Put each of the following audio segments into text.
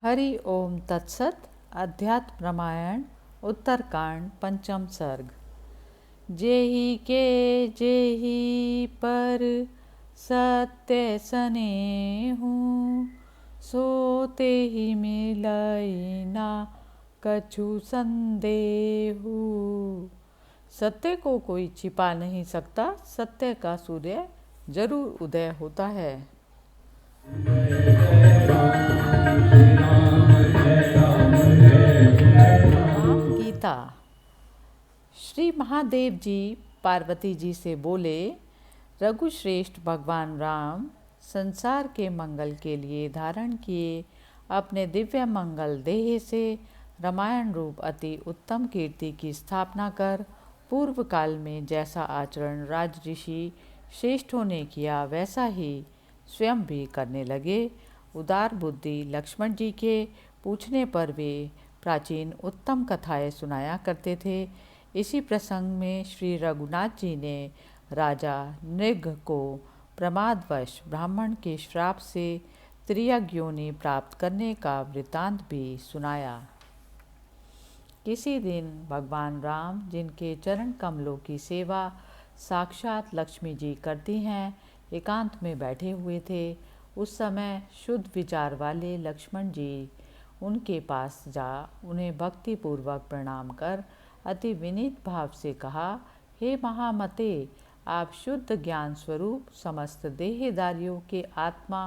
हरि ओम तत्सत। अध्यात्म रामायण उत्तरकांड पंचम सर्ग। जेहि के जेहि पर सत्य सनेहु, सो तेहि मिलई ना कछु संदेहु। सत्य को कोई छिपा नहीं सकता, सत्य का सूर्य जरूर उदय होता है। गीता। श्री महादेव जी पार्वती जी से बोले, रघुश्रेष्ठ भगवान राम संसार के मंगल के लिए धारण किए अपने दिव्य मंगल देह से रामायण रूप अति उत्तम कीर्ति की स्थापना कर पूर्व काल में जैसा आचरण राज ऋषि श्रेष्ठों ने किया वैसा ही स्वयं भी करने लगे। उदार बुद्धि लक्ष्मण जी के पूछने पर वे प्राचीन उत्तम कथाएं सुनाया करते थे। इसी प्रसंग में श्री रघुनाथ जी ने राजा नृग को प्रमादवश ब्राह्मण के श्राप से त्रियग योनि प्राप्त करने का वृतांत भी सुनाया। किसी दिन भगवान राम, जिनके चरण कमलों की सेवा साक्षात लक्ष्मी जी करती हैं, एकांत में बैठे हुए थे। उस समय शुद्ध विचार वाले लक्ष्मण जी उनके पास जा उन्हें भक्ति पूर्वक प्रणाम कर अति विनीत भाव से कहा, हे महामते, आप शुद्ध ज्ञान स्वरूप समस्त देहधारियों के आत्मा,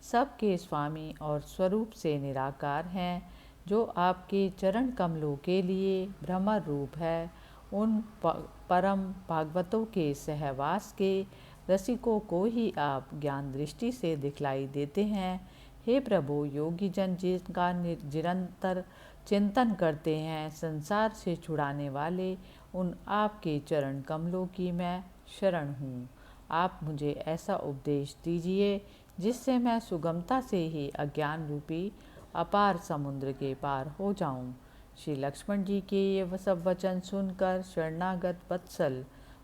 सबके स्वामी और स्वरूप से निराकार हैं, जो आपके चरण कमलों के लिए भ्रमर रूप है। उन परम भागवतों के सहवास के रसिकों को ही आप ज्ञान दृष्टि से दिखलाई देते हैं। हे प्रभु, योगी जन जिनका निरंतर चिंतन करते हैं, संसार से छुड़ाने वाले उन आपके चरण कमलों की मैं शरण हूँ। आप मुझे ऐसा उपदेश दीजिए जिससे मैं सुगमता से ही अज्ञान रूपी अपार समुद्र के पार हो जाऊं। श्री लक्ष्मण जी के ये सब वचन सुनकर शरणागत वत्सल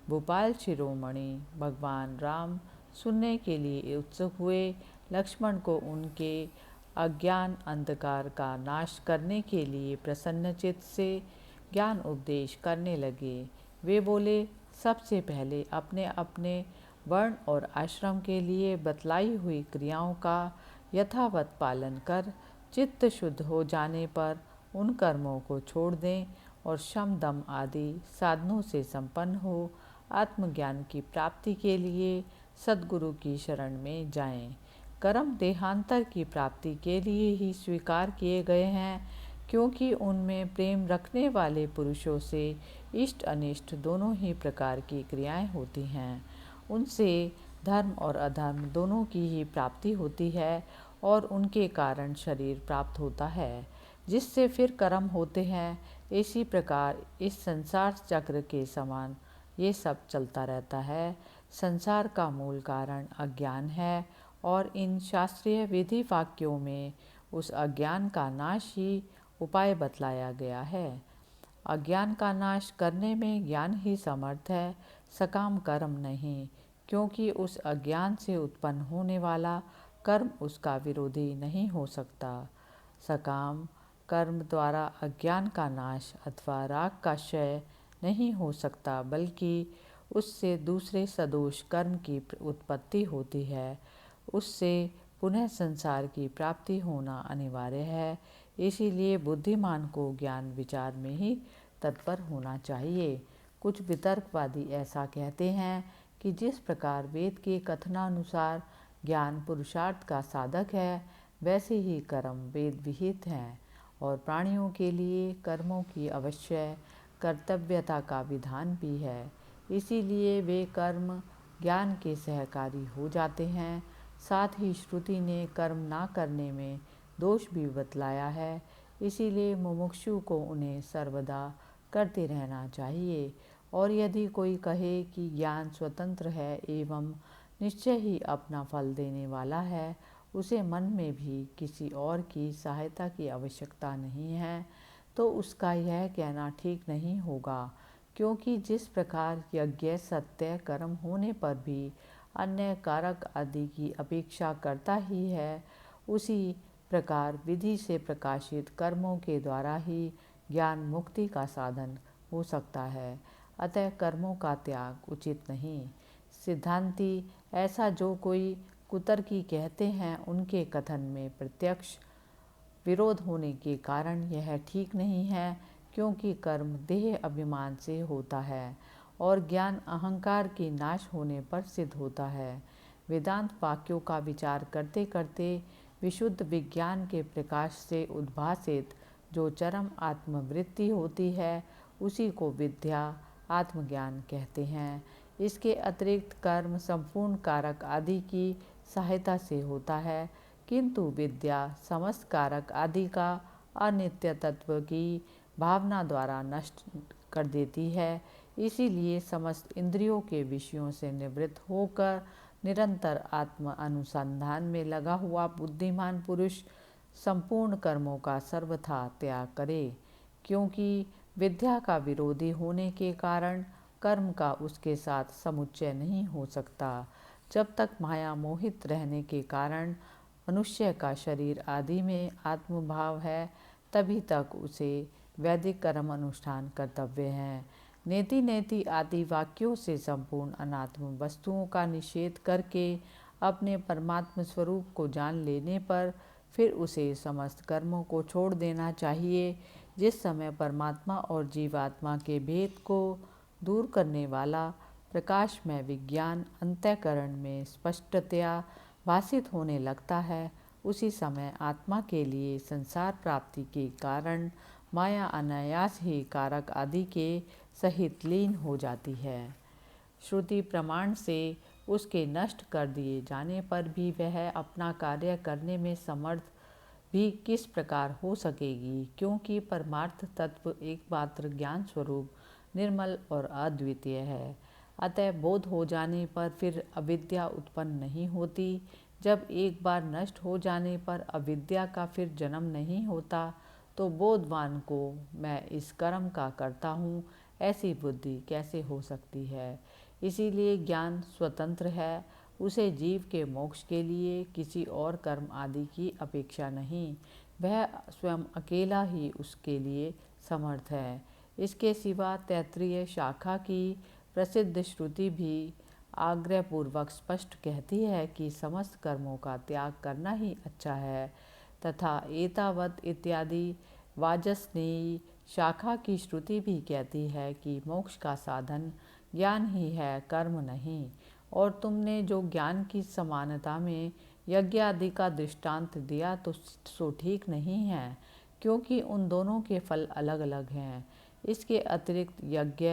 भूपाल शिरोमणि भगवान राम सुनने के लिए उत्सुक हुए। लक्ष्मण को उनके अज्ञान अंधकार का नाश करने के लिए प्रसन्नचित्त से ज्ञान उपदेश करने लगे। वे बोले, सबसे पहले अपने अपने वर्ण और आश्रम के लिए बतलाई हुई क्रियाओं का यथावत पालन कर चित्त शुद्ध हो जाने पर उन कर्मों को छोड़ दें और शम दम आदि साधनों से संपन्न हो आत्मज्ञान की प्राप्ति के लिए सद्गुरु की शरण में जाएं। कर्म देहांतर की प्राप्ति के लिए ही स्वीकार किए गए हैं, क्योंकि उनमें प्रेम रखने वाले पुरुषों से इष्ट अनिष्ट दोनों ही प्रकार की क्रियाएं होती हैं। उनसे धर्म और अधर्म दोनों की ही प्राप्ति होती है और उनके कारण शरीर प्राप्त होता है, जिससे फिर कर्म होते हैं। इसी प्रकार इस संसार चक्र के समान ये सब चलता रहता है। संसार का मूल कारण अज्ञान है और इन शास्त्रीय विधि वाक्यों में उस अज्ञान का नाश ही उपाय बतलाया गया है। अज्ञान का नाश करने में ज्ञान ही समर्थ है, सकाम कर्म नहीं, क्योंकि उस अज्ञान से उत्पन्न होने वाला कर्म उसका विरोधी नहीं हो सकता। सकाम कर्म द्वारा अज्ञान का नाश अथवा राग का क्षय नहीं हो सकता, बल्कि उससे दूसरे सदोष कर्म की उत्पत्ति होती है। उससे पुनः संसार की प्राप्ति होना अनिवार्य है। इसीलिए बुद्धिमान को ज्ञान विचार में ही तत्पर होना चाहिए। कुछ वितर्कवादी ऐसा कहते हैं कि जिस प्रकार वेद के कथनानुसार ज्ञान पुरुषार्थ का साधक है, वैसे ही कर्म वेद विहित हैं और प्राणियों के लिए कर्मों की अवश्य कर्तव्यता का विधान भी है। इसीलिए वे कर्म ज्ञान के सहकारी हो जाते हैं। साथ ही श्रुति ने कर्म ना करने में दोष भी बतलाया है। इसीलिए मुमुक्षु को उन्हें सर्वदा करते रहना चाहिए। और यदि कोई कहे कि ज्ञान स्वतंत्र है एवं निश्चय ही अपना फल देने वाला है, उसे मन में भी किसी और की सहायता की आवश्यकता नहीं है, तो उसका यह कहना ठीक नहीं होगा, क्योंकि जिस प्रकार यज्ञ सत्य कर्म होने पर भी अन्य कारक आदि की अपेक्षा करता ही है, उसी प्रकार विधि से प्रकाशित कर्मों के द्वारा ही ज्ञान मुक्ति का साधन हो सकता है। अतः कर्मों का त्याग उचित नहीं। सिद्धांती ऐसा जो कोई कुतर्की कहते हैं, उनके कथन में प्रत्यक्ष विरोध होने के कारण यह ठीक नहीं है, क्योंकि कर्म देह अभिमान से होता है और ज्ञान अहंकार के नाश होने पर सिद्ध होता है। वेदांत वाक्यों का विचार करते करते विशुद्ध विज्ञान के प्रकाश से उद्भासित जो चरम आत्मवृत्ति होती है, उसी को विद्या आत्मज्ञान कहते हैं। इसके अतिरिक्त कर्म संपूर्ण कारक आदि की सहायता से होता है, किंतु विद्या समस्त कारक आदि का अनित्य तत्व की भावना द्वारा नष्ट कर देती है। इसीलिए समस्त इंद्रियों के विषयों से निवृत्त होकर निरंतर आत्म अनुसंधान में लगा हुआ बुद्धिमान पुरुष संपूर्ण कर्मों का सर्वथा त्याग करे, क्योंकि विद्या का विरोधी होने के कारण कर्म का उसके साथ समुच्चय नहीं हो सकता। जब तक माया मोहित रहने के कारण मनुष्य का शरीर आदि में आत्मभाव है, तभी तक उसे वैदिक कर्म अनुष्ठान कर्तव्य है। नेति नेति आदि वाक्यों से संपूर्ण अनात्म वस्तुओं का निषेध करके अपने परमात्म स्वरूप को जान लेने पर फिर उसे समस्त कर्मों को छोड़ देना चाहिए। जिस समय परमात्मा और जीवात्मा के भेद को दूर करने वाला प्रकाशमय विज्ञान अंतःकरण में स्पष्टतया भासित होने लगता है, उसी समय आत्मा के लिए संसार प्राप्ति के कारण माया अनायास ही कारक आदि के सहित लीन हो जाती है। श्रुति प्रमाण से उसके नष्ट कर दिए जाने पर भी वह अपना कार्य करने में समर्थ भी किस प्रकार हो सकेगी, क्योंकि परमार्थ तत्व एकमात्र ज्ञान स्वरूप निर्मल और अद्वितीय है। अतः बोध हो जाने पर फिर अविद्या उत्पन्न नहीं होती। जब एक बार नष्ट हो जाने पर अविद्या का फिर जन्म नहीं होता, तो बोधवान को मैं इस कर्म का करता हूँ ऐसी बुद्धि कैसे हो सकती है। इसीलिए ज्ञान स्वतंत्र है, उसे जीव के मोक्ष के लिए किसी और कर्म आदि की अपेक्षा नहीं, वह स्वयं अकेला ही उसके लिए समर्थ है। इसके सिवा तैत्तिरीय शाखा की प्रसिद्ध श्रुति भी आग्रहपूर्वक स्पष्ट कहती है कि समस्त कर्मों का त्याग करना ही अच्छा है, तथा एतावत इत्यादि वाजस्नेयी शाखा की श्रुति भी कहती है कि मोक्ष का साधन ज्ञान ही है, कर्म नहीं। और तुमने जो ज्ञान की समानता में यज्ञ आदि का दृष्टांत दिया तो सो ठीक नहीं है, क्योंकि उन दोनों के फल अलग अलग हैं। इसके अतिरिक्त यज्ञ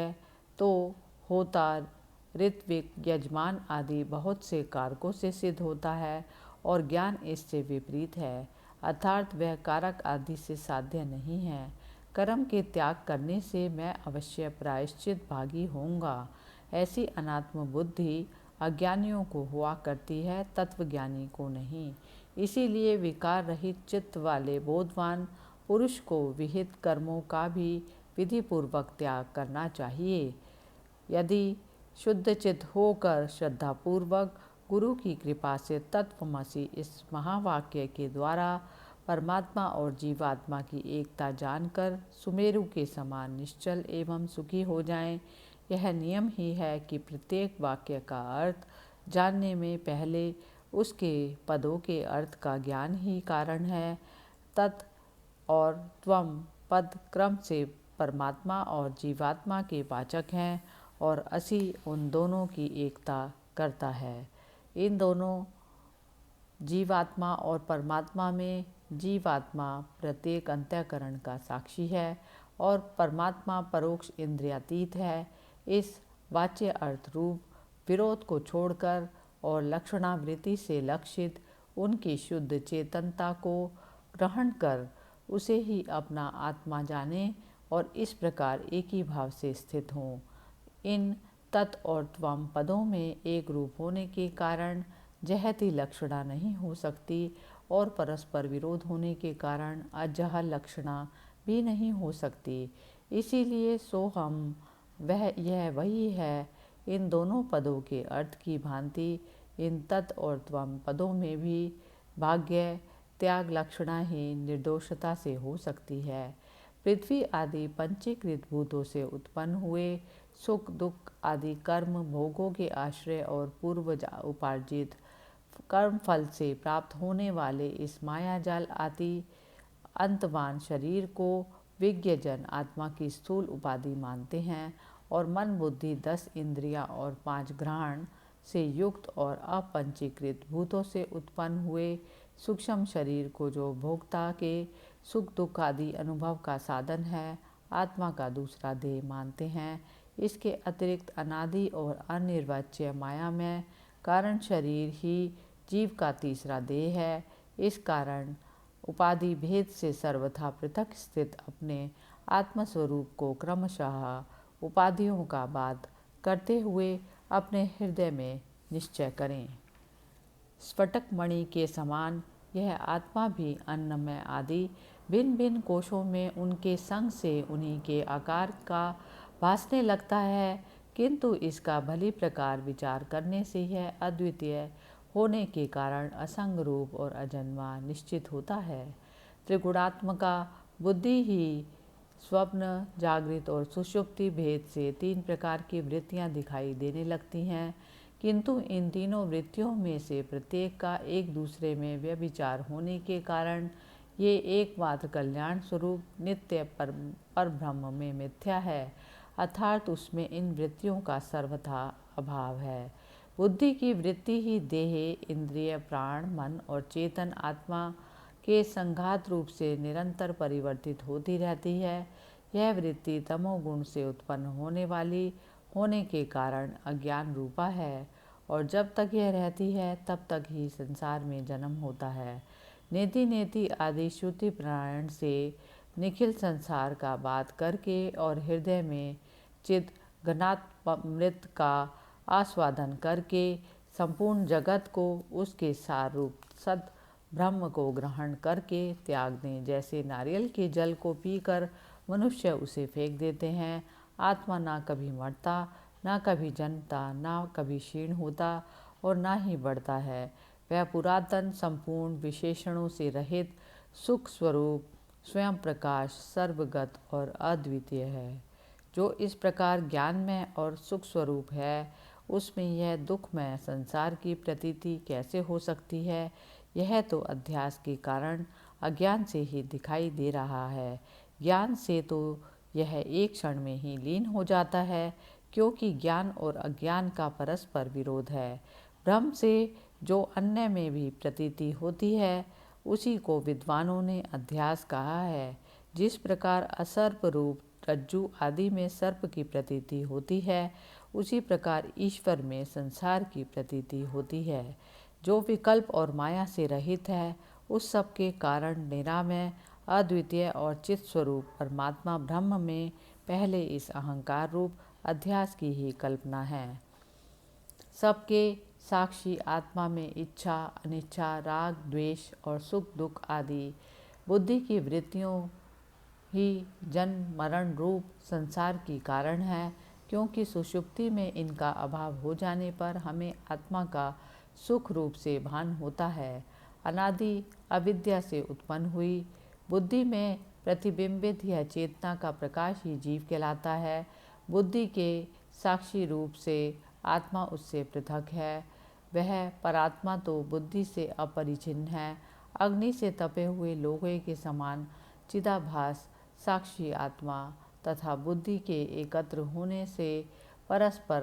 तो होता ऋत्विक, यजमान आदि बहुत से कारकों से सिद्ध होता है, और ज्ञान इससे विपरीत है, अर्थात वह कारक आदि से साध्य नहीं है। कर्म के त्याग करने से मैं अवश्य प्रायश्चित भागी होऊंगा, ऐसी अनात्म बुद्धि अज्ञानियों को हुआ करती है, तत्वज्ञानी को नहीं। इसीलिए विकार रहित चित्त वाले बोधवान पुरुष को विहित कर्मों का भी विधिपूर्वक त्याग करना चाहिए। यदि शुद्ध चित्त होकर श्रद्धापूर्वक गुरु की कृपा से तत्वमसि इस महावाक्य के द्वारा परमात्मा और जीवात्मा की एकता जानकर सुमेरु के समान निश्चल एवं सुखी हो जाएं, यह नियम ही है कि प्रत्येक वाक्य का अर्थ जानने में पहले उसके पदों के अर्थ का ज्ञान ही कारण है। तत् और त्वम पद क्रम से परमात्मा और जीवात्मा के वाचक हैं, और असि उन दोनों की एकता करता है। इन दोनों जीवात्मा और परमात्मा में जीवात्मा प्रत्येक अंतःकरण का साक्षी है और परमात्मा परोक्ष इंद्रियातीत है। इस वाच्य अर्थ रूप विरोध को छोड़कर और लक्षणावृत्ति से लक्षित उनकी शुद्ध चेतनता को ग्रहण कर उसे ही अपना आत्मा जाने और इस प्रकार एक ही भाव से स्थित हों। इन तत् और त्वम पदों में एक रूप होने के कारण जहति लक्षणा नहीं हो सकती, और परस्पर विरोध होने के कारण अजह लक्षणा भी नहीं हो सकती। इसीलिए सोहम यह वही है। इन दोनों पदों के अर्थ की भांति इन तत् और त्वम पदों में भी भाग्य त्याग लक्षणा ही निर्दोषता से हो सकती है। पृथ्वी आदि पंचीकृत भूतों से उत्पन्न हुए सुख दुख आदि कर्म भोगों के आश्रय और पूर्वज उपार्जित कर्म फल से प्राप्त होने वाले इस मायाजाल आदि अंतवान शरीर को विज्ञजन आत्मा की स्थूल उपाधि मानते हैं और मन बुद्धि 10 इंद्रियां और 5 घ्राण से युक्त और अपंचीकृत भूतों से उत्पन्न हुए सूक्ष्म शरीर को जो भोक्ता के सुख दुख आदि अनुभव का साधन है आत्मा का दूसरा देह मानते हैं। इसके अतिरिक्त अनादि और अनिर्वच्य मायामय कारण शरीर ही जीव का तीसरा देह है। इस कारण उपाधि भेद से सर्वथा पृथक स्थित अपने आत्मस्वरूप को क्रमशः उपाधियों का बाध करते हुए अपने हृदय में निश्चय करें। स्फटिक मणि के समान यह आत्मा भी अन्नमय आदि भिन्न भिन्न कोशों में उनके संग से उन्हीं के आकार का भासने लगता है, किंतु इसका भली प्रकार विचार करने से यह अद्वितीय होने के कारण असंग रूप और अजन्मा निश्चित होता है। त्रिगुणात्मका बुद्धि ही स्वप्न जागृत और सुषुप्ति भेद से 3 प्रकार की वृत्तियां दिखाई देने लगती हैं, किंतु इन तीनों वृत्तियों में से प्रत्येक का एक दूसरे में व्यभिचार होने के कारण ये एकमात्र कल्याण स्वरूप नित्य परब्रह्म में मिथ्या है, अर्थात उसमें इन वृत्तियों का सर्वथा अभाव है। बुद्धि की वृत्ति ही देह इंद्रिय प्राण मन और चेतन आत्मा के संघात रूप से निरंतर परिवर्तित होती रहती है। यह वृत्ति तमोगुण से उत्पन्न होने वाली होने के कारण अज्ञान रूपा है और जब तक यह रहती है तब तक ही संसार में जन्म होता है। नेति नेति आदि श्रुति प्राण से निखिल संसार का बात करके और हृदय में चिद घनात्मृत का आस्वादन करके संपूर्ण जगत को उसके सार रूप सद ब्रह्म को ग्रहण करके त्याग दें। जैसे नारियल के जल को पीकर मनुष्य उसे फेंक देते हैं। आत्मा ना कभी मरता, ना कभी जन्मता, ना कभी क्षीण होता और ना ही बढ़ता है। वह पुरातन संपूर्ण विशेषणों से रहित सुख स्वरूप स्वयं प्रकाश सर्वगत और अद्वितीय है। जो इस प्रकार ज्ञानमय और सुख स्वरूप है, उसमें यह दुखमय संसार की प्रतीति कैसे हो सकती है? यह तो अध्यास के कारण अज्ञान से ही दिखाई दे रहा है। ज्ञान से तो यह एक क्षण में ही लीन हो जाता है, क्योंकि ज्ञान और अज्ञान का परस्पर विरोध है। ब्रह्म से जो अन्य में भी प्रतीति होती है, उसी को विद्वानों ने अध्यास कहा है। जिस प्रकार असर्प रूप रज्जु आदि में सर्प की प्रतीति होती है, उसी प्रकार ईश्वर में संसार की प्रतीति होती है। जो विकल्प और माया से रहित है, उस सब के कारण निरामय अद्वितीय और चित स्वरूप परमात्मा ब्रह्म में पहले इस अहंकार रूप अध्यास की ही कल्पना है। सबके साक्षी आत्मा में इच्छा अनिच्छा राग द्वेष और सुख दुख आदि बुद्धि की वृत्तियों ही जन्म मरण रूप संसार की कारण है, क्योंकि सुषुप्ति में इनका अभाव हो जाने पर हमें आत्मा का सुख रूप से भान होता है। अनादि अविद्या से उत्पन्न हुई बुद्धि में प्रतिबिंबित यह चेतना का प्रकाश ही जीव कहलाता है। बुद्धि के साक्षी रूप से आत्मा उससे पृथक है। वह परात्मा तो बुद्धि से अपरिचिन्न है। अग्नि से तपे हुए लोहे के समान चिदाभास साक्षी आत्मा तथा बुद्धि के एकत्र होने से परस्पर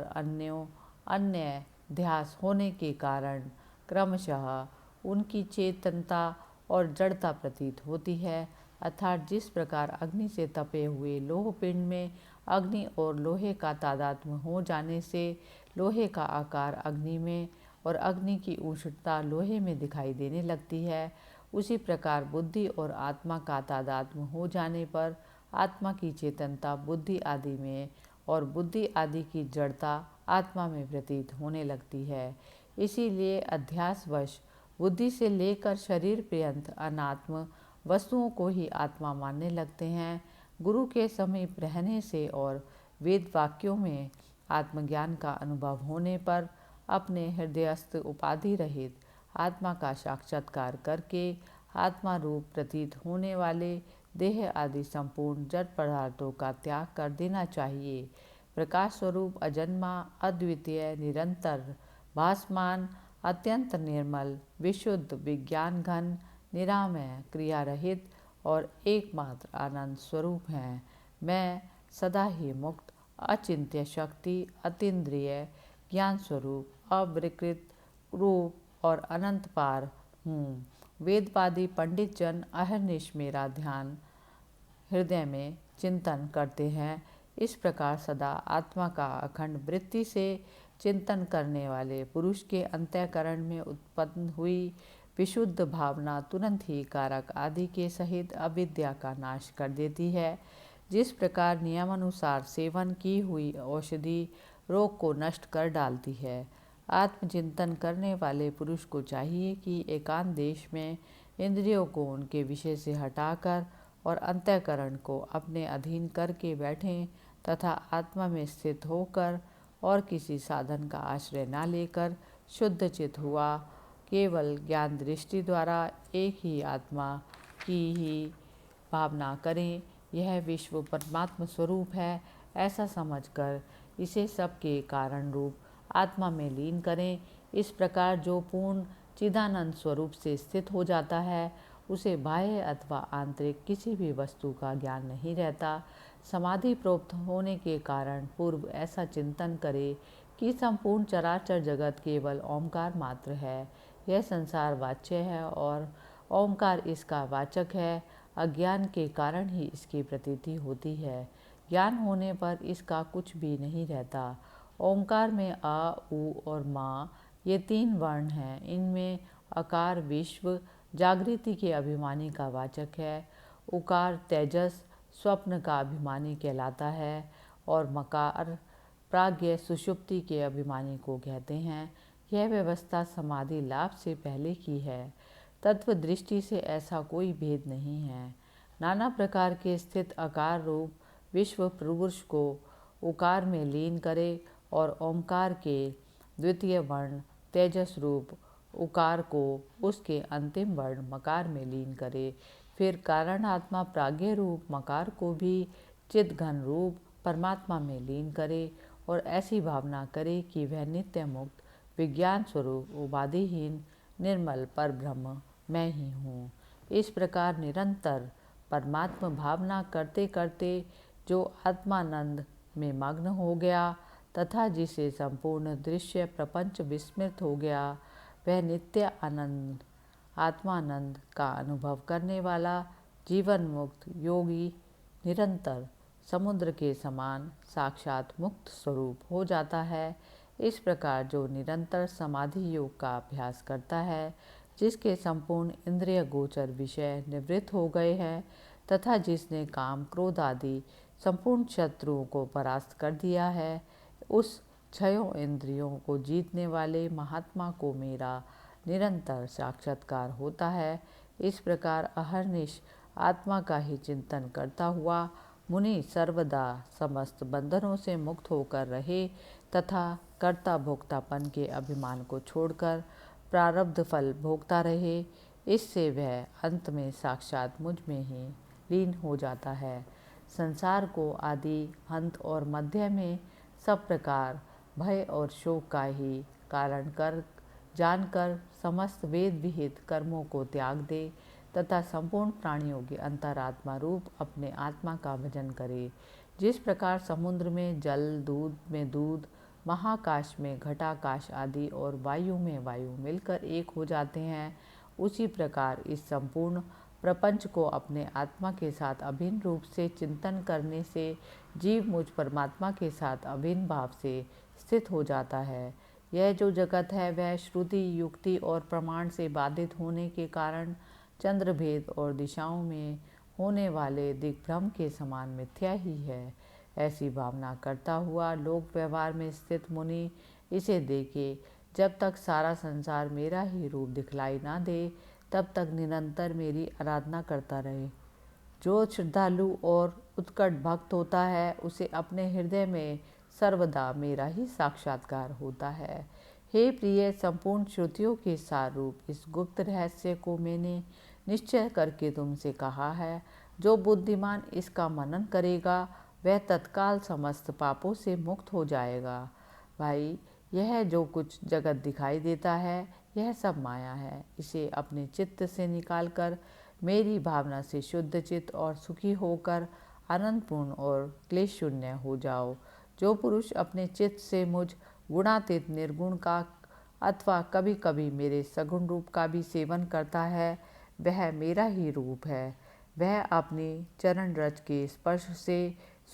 अन्य ध्यास होने के कारण क्रमशः उनकी चेतनता और जड़ता प्रतीत होती है। अर्थात जिस प्रकार अग्नि से तपे हुए लोह पिंड में अग्नि और लोहे का तादात्म्य हो जाने से लोहे का आकार अग्नि में और अग्नि की उष्णता लोहे में दिखाई देने लगती है, उसी प्रकार बुद्धि और आत्मा का तादात्म्य हो जाने पर आत्मा की चेतनता बुद्धि आदि में और बुद्धि आदि की जड़ता आत्मा में प्रतीत होने लगती है। इसीलिए अध्यासवश बुद्धि से लेकर शरीर पर्यंत अनात्म वस्तुओं को ही आत्मा मानने लगते हैं। गुरु के समीप रहने से और वेद वाक्यों में आत्मज्ञान का अनुभव होने पर अपने हृदयस्थ उपाधि रहित आत्मा का साक्षात्कार करके आत्मा रूप प्रतीत होने वाले देह आदि संपूर्ण जड़ पदार्थों का त्याग कर देना चाहिए। प्रकाश स्वरूप अजन्मा, अद्वितीय, निरंतर, भासमान, अत्यंत निर्मल, विशुद्ध, विज्ञान घन, निरामय, क्रिया रहित और एकमात्र आनंद स्वरूप हैं। मैं सदा ही मुक्त, अचिंत्य शक्ति, अतीन्द्रिय, ज्ञान स्वरूप, अविकृत रूप और अनंत पार हूँ। वेदवादी पंडित जन अहर्निश मेरा ध्यान हृदय में चिंतन करते हैं। इस प्रकार सदा आत्मा का अखंड वृत्ति से चिंतन करने वाले पुरुष के अंतःकरण में उत्पन्न हुई विशुद्ध भावना तुरंत ही कारक आदि के सहित अविद्या का नाश कर देती है। जिस प्रकार नियमानुसार सेवन की हुई औषधि रोग को नष्ट कर डालती है, आत्मचिंतन करने वाले पुरुष को चाहिए कि एकांत देश में इंद्रियों को उनके विषय से हटाकर और अंतःकरण को अपने अधीन करके बैठें तथा आत्मा में स्थित होकर और किसी साधन का आश्रय न लेकर शुद्ध चित हुआ केवल ज्ञान दृष्टि द्वारा एक ही आत्मा की ही भावना करें। यह विश्व परमात्मा स्वरूप है ऐसा समझकर इसे सबके कारण रूप आत्मा में लीन करें। इस प्रकार जो पूर्ण चिदानंद स्वरूप से स्थित हो जाता है उसे बाह्य अथवा आंतरिक किसी भी वस्तु का ज्ञान नहीं रहता। समाधि प्राप्त होने के कारण पूर्व ऐसा चिंतन करे कि संपूर्ण चराचर जगत केवल ओंकार मात्र है। यह संसार वाच्य है और ओंकार इसका वाचक है। अज्ञान के कारण ही इसकी प्रतीति होती है, ज्ञान होने पर इसका कुछ भी नहीं रहता। ओंकार में अ, उ और मा ये तीन वर्ण हैं। इनमें अकार विश्व जागृति के अभिमानी का वाचक है, उकार तेजस स्वप्न का अभिमानी कहलाता है और मकार प्राज्ञ सुषुप्ति के अभिमानी को कहते हैं। यह व्यवस्था समाधि लाभ से पहले की है। तत्व दृष्टि से ऐसा कोई भेद नहीं है। नाना प्रकार के स्थित आकार रूप विश्व पुरुष को उकार में लीन करे और ओंकार के द्वितीय वर्ण तेजस रूप उकार को उसके अंतिम वर्ण मकार में लीन करे। फिर कारण आत्मा प्राज्ञ रूप मकार को भी चिद घन रूप परमात्मा में लीन करे और ऐसी भावना करे कि वह नित्य मुक्त विज्ञान स्वरूप उपाधिहीन निर्मल पर ब्रह्म मैं ही हूँ। इस प्रकार निरंतर परमात्मा भावना करते करते जो आत्मानंद में मग्न हो गया तथा जिसे संपूर्ण दृश्य प्रपंच विस्मृत हो गया, वह नित्य आनंद आत्मानंद का अनुभव करने वाला जीवन मुक्त योगी निरंतर समुद्र के समान साक्षात मुक्त स्वरूप हो जाता है। इस प्रकार जो निरंतर समाधि योग का अभ्यास करता है, जिसके संपूर्ण इंद्रिय गोचर विषय निवृत्त हो गए हैं तथा जिसने काम क्रोध आदि संपूर्ण शत्रुओं को परास्त कर दिया है, उस छयों इंद्रियों को जीतने वाले महात्मा को मेरा निरंतर साक्षात्कार होता है। इस प्रकार अहर्निश आत्मा का ही चिंतन करता हुआ मुनि सर्वदा समस्त बंधनों से मुक्त होकर रहे तथा कर्ता भोक्तापन के अभिमान को छोड़कर प्रारब्ध फल भोगता रहे। इससे वह अंत में साक्षात मुझ में ही लीन हो जाता है। संसार को आदि अंत और मध्य में सब प्रकार भय और शोक का ही कारण कर जानकर समस्त वेद विहित कर्मों को त्याग दे तथा संपूर्ण प्राणियों के अंतरात्मा रूप अपने आत्मा का भजन करे। जिस प्रकार समुद्र में जल, दूध में दूध, महाकाश में घटाकाश आदि और वायु में वायु मिलकर एक हो जाते हैं, उसी प्रकार इस संपूर्ण प्रपंच को अपने आत्मा के साथ अभिन्न रूप से चिंतन करने से जीव मुझ परमात्मा के साथ अभिन्न भाव से स्थित हो जाता है। यह जो जगत है वह श्रुति, युक्ति और प्रमाण से बाधित होने के कारण चंद्रभेद और दिशाओं में होने वाले दिग्भ्रम के समान मिथ्या ही है। ऐसी भावना करता हुआ लोक व्यवहार में स्थित मुनि इसे देखे जब तक सारा संसार मेरा ही रूप दिखलाई ना दे, तब तक निरंतर मेरी आराधना करता रहे। जो श्रद्धालु और उत्कट भक्त होता है उसे अपने हृदय में सर्वदा मेरा ही साक्षात्कार होता है। हे प्रिय, संपूर्ण श्रुतियों के सार रूप इस गुप्त रहस्य को मैंने निश्चय करके तुमसे कहा है। जो बुद्धिमान इसका मनन करेगा वह तत्काल समस्त पापों से मुक्त हो जाएगा। भाई, यह जो कुछ जगत दिखाई देता है यह सब माया है। इसे अपने चित्त से निकालकर मेरी भावना से शुद्ध चित्त और सुखी होकर आनंदपूर्ण और क्लेश शून्य हो जाओ। जो पुरुष अपने चित्त से मुझ गुणातीत निर्गुण का अथवा कभी कभी मेरे सगुण रूप का भी सेवन करता है वह मेरा ही रूप है। वह अपनी चरण रज के स्पर्श से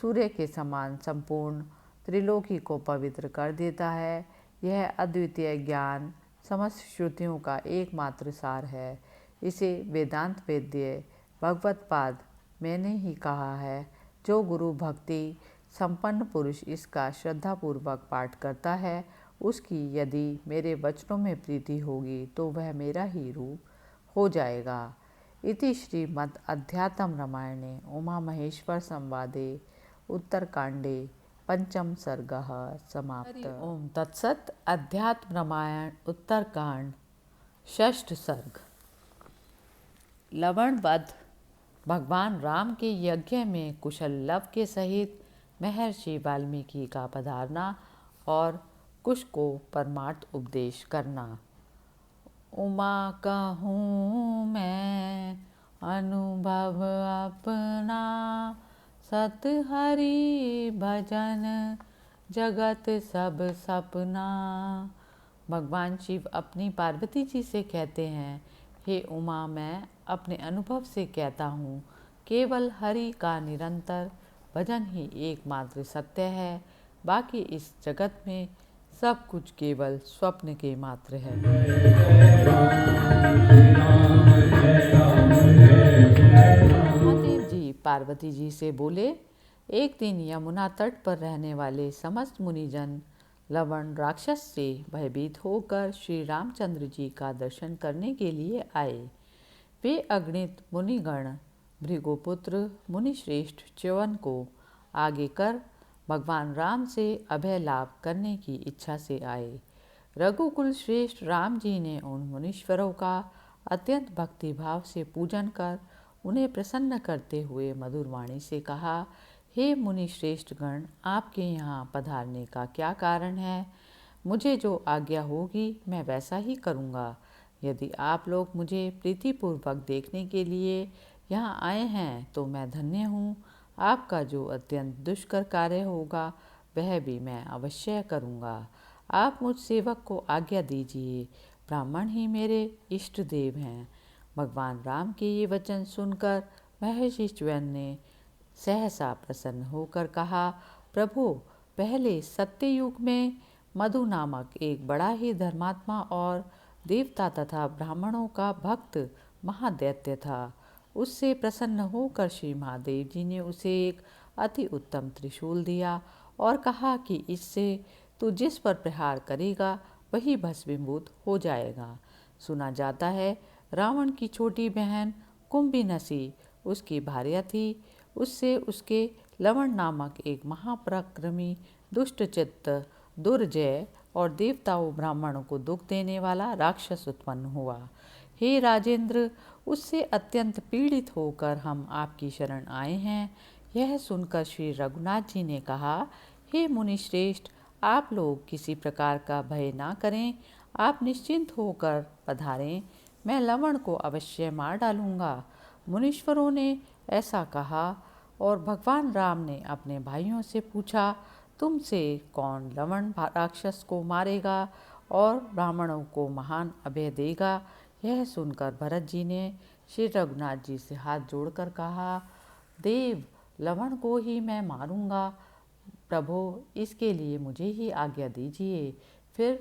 सूर्य के समान संपूर्ण त्रिलोकी को पवित्र कर देता है। यह अद्वितीय ज्ञान समस्त श्रुतियों का एकमात्र सार है। इसे वेदांत वेद्य भगवत पाद मैंने ही कहा है। जो गुरु भक्ति संपन्न पुरुष इसका श्रद्धापूर्वक पाठ करता है उसकी यदि मेरे वचनों में प्रीति होगी तो वह मेरा ही रूप हो जाएगा। इति श्रीमद् अध्यात्म रामायणे उमा महेश्वर संवादे उत्तरकांडे पंचम सर्गः समाप्त। ओम तत्सत। अध्यात्म रामायण उत्तरकांड षष्ठ सर्ग। लवण वध। भगवान राम के यज्ञ में कुशल लव के सहित महर्षि वाल्मीकि का पधारना और कुश को परमार्थ उपदेश करना। उमा कहूँ मैं अनुभव अपना, सत हरि भजन जगत सब सपना। भगवान शिव अपनी पार्वती जी से कहते हैं, हे उमा, मैं अपने अनुभव से कहता हूँ, केवल हरि का निरंतर भजन ही एकमात्र सत्य है। बाकी इस जगत में सब कुछ केवल स्वप्न के मात्र है। महादेव जी पार्वती जी से बोले, एक दिन यमुना तट पर रहने वाले समस्त मुनिजन लवण राक्षस से भयभीत होकर श्री रामचंद्र जी का दर्शन करने के लिए आए। वे अगणित मुनिगण भृगुपुत्र मुनिश्रेष्ठ च्यवन को आगे कर भगवान राम से अभय लाभ करने की इच्छा से आए। रघुकुल श्रेष्ठ राम जी ने उन मुनीश्वरों का अत्यंत भक्तिभाव से पूजन कर उन्हें प्रसन्न करते हुए मधुर वाणी से कहा, हे मुनि श्रेष्ठ गण, आपके यहाँ पधारने का क्या कारण है? मुझे जो आज्ञा होगी मैं वैसा ही करूँगा। यदि आप लोग मुझे प्रीतिपूर्वक देखने के लिए यहाँ आए हैं तो मैं धन्य हूँ। आपका जो अत्यंत दुष्कर कार्य होगा वह भी मैं अवश्य करूँगा। आप मुझ सेवक को आज्ञा दीजिए, ब्राह्मण ही मेरे इष्ट देव हैं। भगवान राम के ये वचन सुनकर महर्षि च्यवन ने सहसा प्रसन्न होकर कहा, प्रभु, पहले सत्ययुग में मधु नामक एक बड़ा ही धर्मात्मा और देवता तथा ब्राह्मणों का भक्त महादैत्य था। उससे प्रसन्न होकर श्री महादेव जी ने उसे एक अति उत्तम त्रिशूल दिया और कहा कि इससे तू जिस पर प्रहार करेगा वही भस्मीभूत हो जाएगा। सुना जाता है रावण की छोटी बहन कुंभीनसी उसकी भार्या थी। उससे उसके लवण नामक एक महापराक्रमी दुष्टचित्त दुर्जय और देवताओं ब्राह्मणों को दुख देने वाला राक्षस उत्पन्न हुआ। हे राजेंद्र, उससे अत्यंत पीड़ित होकर हम आपकी शरण आए हैं। यह सुनकर श्री रघुनाथ जी ने कहा, हे मुनिश्रेष्ठ, आप लोग किसी प्रकार का भय ना करें, आप निश्चिंत होकर पधारें, मैं लवण को अवश्य मार डालूंगा। मुनीश्वरों ने ऐसा कहा और भगवान राम ने अपने भाइयों से पूछा, तुमसे कौन लवण राक्षस को मारेगा और ब्राह्मणों को महान अभय देगा? यह सुनकर भरत जी ने श्री रघुनाथ जी से हाथ जोड़कर कहा, देव, लवण को ही मैं मारूंगा। प्रभु, इसके लिए मुझे ही आज्ञा दीजिए। फिर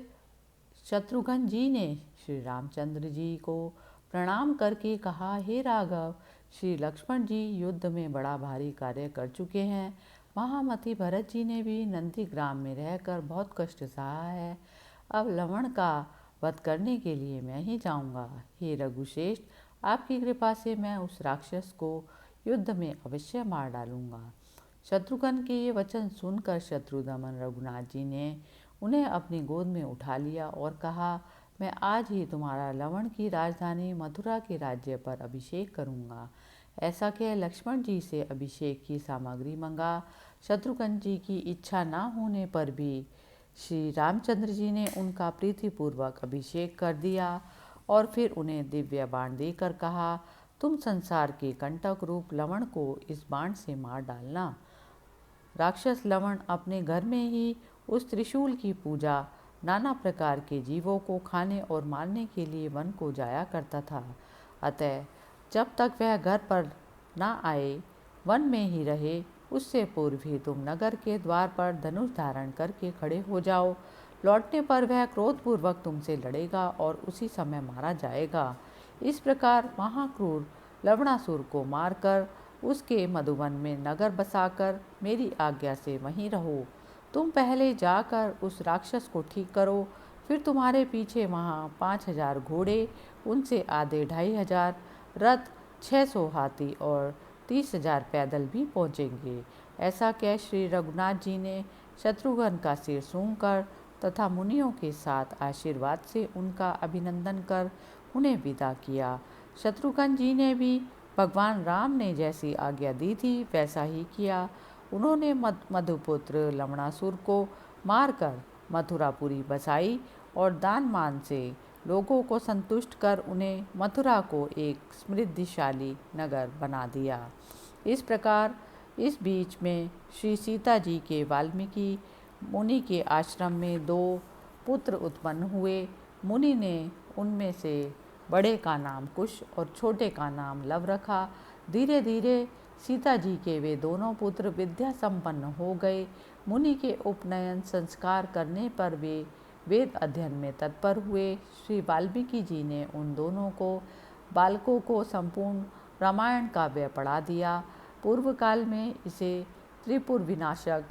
शत्रुघ्न जी ने श्री रामचंद्र जी को प्रणाम करके कहा, हे राघव, श्री लक्ष्मण जी युद्ध में बड़ा भारी कार्य कर चुके हैं। महामति भरत जी ने भी नंदीग्राम में रहकर बहुत कष्ट सहा है। अब लवण का वध करने के लिए मैं ही जाऊंगा। हे रघुश्रेष्ठ, आपकी कृपा से मैं उस राक्षस को युद्ध में अवश्य मार डालूंगा। शत्रुघ्न के ये वचन सुनकर शत्रुदमन रघुनाथ जी ने उन्हें अपनी गोद में उठा लिया और कहा, मैं आज ही तुम्हारा लवण की राजधानी मथुरा के राज्य पर अभिषेक करूँगा। ऐसा कह लक्ष्मण जी से अभिषेक की सामग्री मंगा। शत्रुघ्न जी की इच्छा न होने पर भी श्री रामचंद्र जी ने उनका प्रीतिपूर्वक अभिषेक कर दिया और फिर उन्हें दिव्य बाण देकर कहा, तुम संसार के कंटक रूप लवण को इस बाण से मार डालना। राक्षस लवण अपने घर में ही उस त्रिशूल की पूजा नाना प्रकार के जीवों को खाने और मारने के लिए वन को जाया करता था। अतः जब तक वह घर पर न आए, वन में ही रहे, उससे पूर्व ही तुम नगर के द्वार पर धनुष धारण करके खड़े हो जाओ। लौटने पर वह क्रोधपूर्वक तुमसे लड़ेगा और उसी समय मारा जाएगा। इस प्रकार महाक्रूर लवणासुर को मारकर उसके मधुवन में नगर बसाकर मेरी आज्ञा से वहीं रहो। तुम पहले जाकर उस राक्षस को ठीक करो, फिर तुम्हारे पीछे वहाँ 5,000 घोड़े, उनसे आधे 2,500 रथ, 600 हाथी और 30,000 पैदल भी पहुँचेंगे। ऐसा कह श्री रघुनाथ जी ने शत्रुघ्न का सिर सूंघकर तथा मुनियों के साथ आशीर्वाद से उनका अभिनंदन कर उन्हें विदा किया। शत्रुघ्न जी ने भी भगवान राम ने जैसी आज्ञा दी थी वैसा ही किया। उन्होंने मधुपुत्र लवणासुर को मारकर मथुरापुरी बसाई और दान मान से लोगों को संतुष्ट कर उन्हें मथुरा को एक समृद्धिशाली नगर बना दिया। इस प्रकार इस बीच में श्री सीता जी के वाल्मीकि मुनि के आश्रम में 2 पुत्र उत्पन्न हुए। मुनि ने उनमें से बड़े का नाम कुश और छोटे का नाम लव रखा। धीरे धीरे सीता जी के वे दोनों पुत्र विद्या संपन्न हो गए। मुनि के उपनयन संस्कार करने पर वे वेद अध्ययन में तत्पर हुए। श्री वाल्मीकि जी ने उन दोनों को बालकों को संपूर्ण रामायण काव्य पढ़ा दिया। पूर्व काल में इसे त्रिपुर विनाशक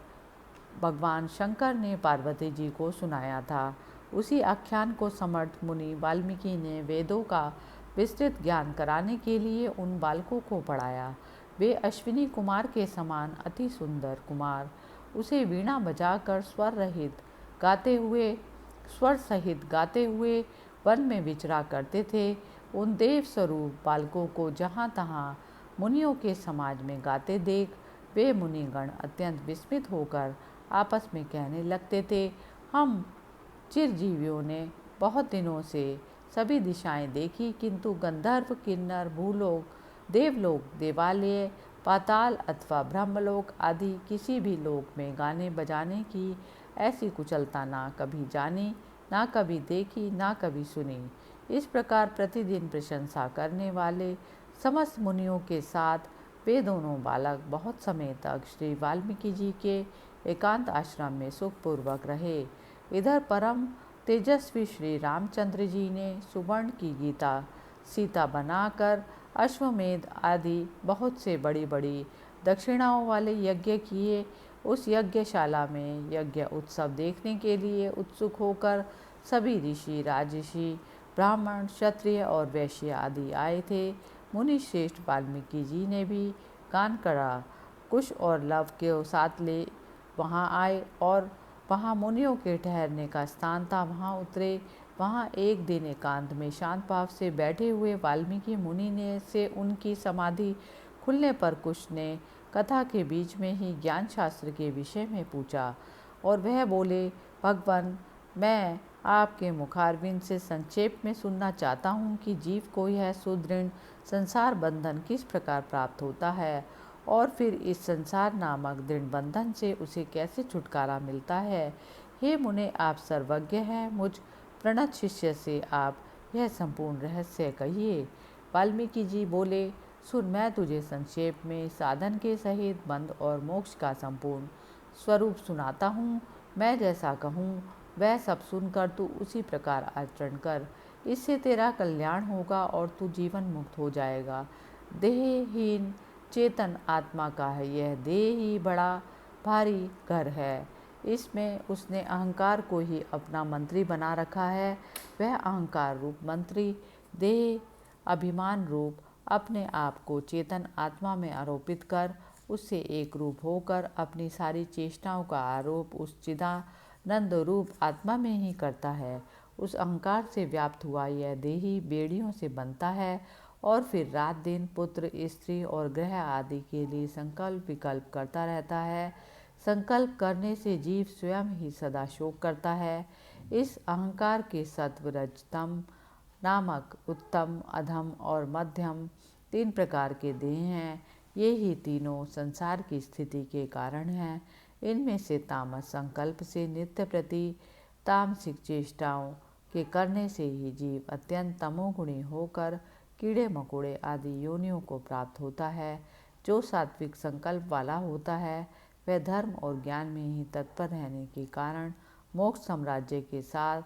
भगवान शंकर ने पार्वती जी को सुनाया था। उसी आख्यान को समर्थ मुनि वाल्मीकि ने वेदों का विस्तृत ज्ञान कराने के लिए उन बालकों को पढ़ाया। वे अश्विनी कुमार के समान अति सुंदर कुमार उसे वीणा बजाकर स्वर सहित गाते हुए वन में विचरा करते थे। उन देव स्वरूप बालकों को जहाँ तहाँ मुनियों के समाज में गाते देख वे मुनिगण अत्यंत विस्मित होकर आपस में कहने लगते थे, हम चिरजीवियों ने बहुत दिनों से सभी दिशाएं देखी, किंतु गंधर्व, किन्नर, भूलोक, देवलोक, देवालय, पाताल अथवा ब्रह्मलोक आदि किसी भी लोक में गाने बजाने की ऐसी कुशलता ना कभी जानी, ना कभी देखी, ना कभी सुनी। इस प्रकार प्रतिदिन प्रशंसा करने वाले समस्त मुनियों के साथ वे दोनों बालक बहुत समय तक श्री वाल्मीकि जी के एकांत आश्रम में सुखपूर्वक रहे। इधर परम तेजस्वी श्री रामचंद्र जी ने सुवर्ण की गीता सीता बनाकर अश्वमेध आदि बहुत से बड़ी बड़ी दक्षिणाओं वाले यज्ञ किए। उस यज्ञशाला में यज्ञ उत्सव देखने के लिए उत्सुक होकर सभी ऋषि, राजऋषि, ब्राह्मण, क्षत्रिय और वैश्य आदि आए थे। मुनि श्रेष्ठ वाल्मीकि जी ने भी गान करा। कुश और लव के साथ ले वहाँ आए और वहाँ मुनियों के ठहरने का स्थान था, वहाँ उतरे। वहाँ एक दिन एकांत में शांत भाव से बैठे हुए वाल्मीकि मुनि ने से उनकी समाधि खुलने पर कुश ने कथा के बीच में ही ज्ञान शास्त्र के विषय में पूछा और वह बोले, भगवान, मैं आपके मुखारविंद से संक्षेप में सुनना चाहता हूँ कि जीव को यह सुदृढ़ संसार बंधन किस प्रकार प्राप्त होता है और फिर इस संसार नामक दृढ़ बंधन से उसे कैसे छुटकारा मिलता है। हे मुने, आप सर्वज्ञ हैं, मुझ प्रणत शिष्य से आप यह संपूर्ण रहस्य कहिए। वाल्मीकि जी बोले, सुन, मैं तुझे संक्षेप में साधन के सहित बंध और मोक्ष का संपूर्ण स्वरूप सुनाता हूँ। मैं जैसा कहूँ वह सब सुनकर तू उसी प्रकार आचरण कर, इससे तेरा कल्याण होगा और तू जीवन मुक्त हो जाएगा। देहहीन चेतन आत्मा का है यह देह ही बड़ा भारी घर है। इसमें उसने अहंकार को ही अपना मंत्री बना रखा है। वह अहंकार रूप मंत्री देह अभिमान रूप अपने आप को चेतन आत्मा में आरोपित कर उससे एक रूप होकर अपनी सारी चेष्टाओं का आरोप उस चिदानंद रूप आत्मा में ही करता है। उस अहंकार से व्याप्त हुआ यह देही बेड़ियों से बनता है और फिर रात दिन पुत्र, स्त्री और ग्रह आदि के लिए संकल्प विकल्प करता रहता है। संकल्प करने से जीव स्वयं ही सदा शोक करता है। इस अहंकार के सत्व, रज, तम नामक उत्तम, अधम और मध्यम 3 प्रकार के देह हैं। ये ही तीनों संसार की स्थिति के कारण हैं। इनमें से तामस संकल्प से नित्य प्रति तामसिक चेष्टाओं के करने से ही जीव अत्यंत तमोगुणी होकर कीड़े मकोड़े आदि योनियों को प्राप्त होता है। जो सात्विक संकल्प वाला होता है वह धर्म और ज्ञान में ही तत्पर रहने के कारण मोक्ष साम्राज्य के साथ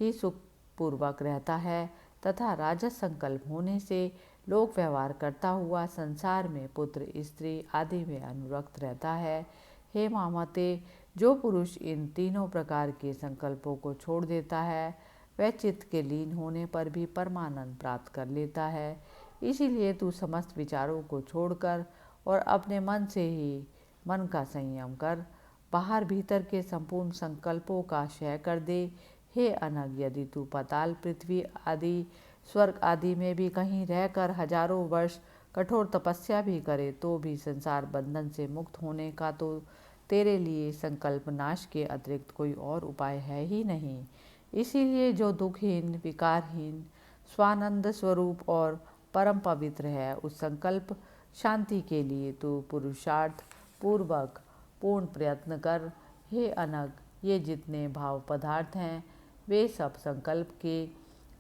ही सुखपूर्वक रहता है तथा राजस संकल्प होने से लोक व्यवहार करता हुआ संसार में पुत्र, स्त्री आदि में अनुरक्त रहता है। हे मामते, जो पुरुष इन तीनों प्रकार के संकल्पों को छोड़ देता है वह चित्त के लीन होने पर भी परमानंद प्राप्त कर लेता है। इसीलिए तू समस्त विचारों को छोड़कर और अपने मन से ही मन का संयम कर बाहर भीतर के संपूर्ण संकल्पों का क्षय कर दे। हे अनग, यदि तू पाताल, पृथ्वी आदि, स्वर्ग आदि में भी कहीं रहकर हजारों वर्ष कठोर तपस्या भी करे तो भी संसार बंधन से मुक्त होने का तो तेरे लिए संकल्प नाश के अतिरिक्त कोई और उपाय है ही नहीं। इसीलिए जो दुखहीन, विकारहीन, स्वानंद स्वरूप और परम पवित्र है, उस संकल्प शांति के लिए तू पुरुषार्थ पूर्वक पूर्ण प्रयत्न कर। हे अनग, ये जितने भाव पदार्थ हैं वे सब संकल्प के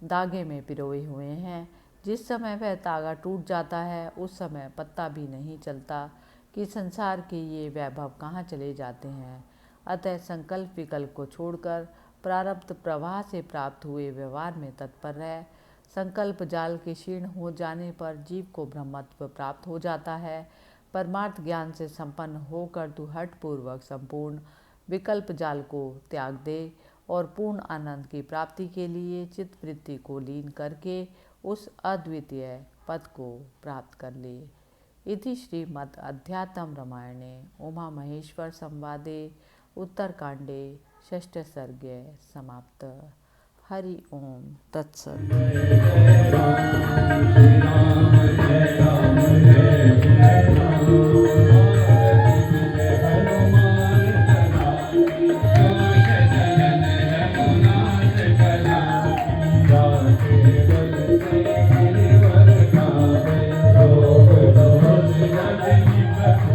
धागे में पिरोए हुए हैं। जिस समय वह धागा टूट जाता है उस समय पता भी नहीं चलता कि संसार के ये वैभव कहाँ चले जाते हैं। अतः संकल्प विकल्प को छोड़कर प्रारब्ध प्रवाह से प्राप्त हुए व्यवहार में तत्पर रह। संकल्प जाल के क्षीण हो जाने पर जीव को ब्रह्मत्व प्राप्त हो जाता है। परमार्थ ज्ञान से संपन्न होकर तू हठ पूर्वक संपूर्ण विकल्प जाल को त्याग दे और पूर्ण आनंद की प्राप्ति के लिए चित्त वृत्ति को लीन करके उस अद्वितीय पद को प्राप्त कर ले। इति श्रीमद् अध्यात्म रामायणे उमा महेश्वर संवादे उत्तरकांडे षष्ठ सर्गे समाप्त। हरि ओम तत्सत्। Thank you.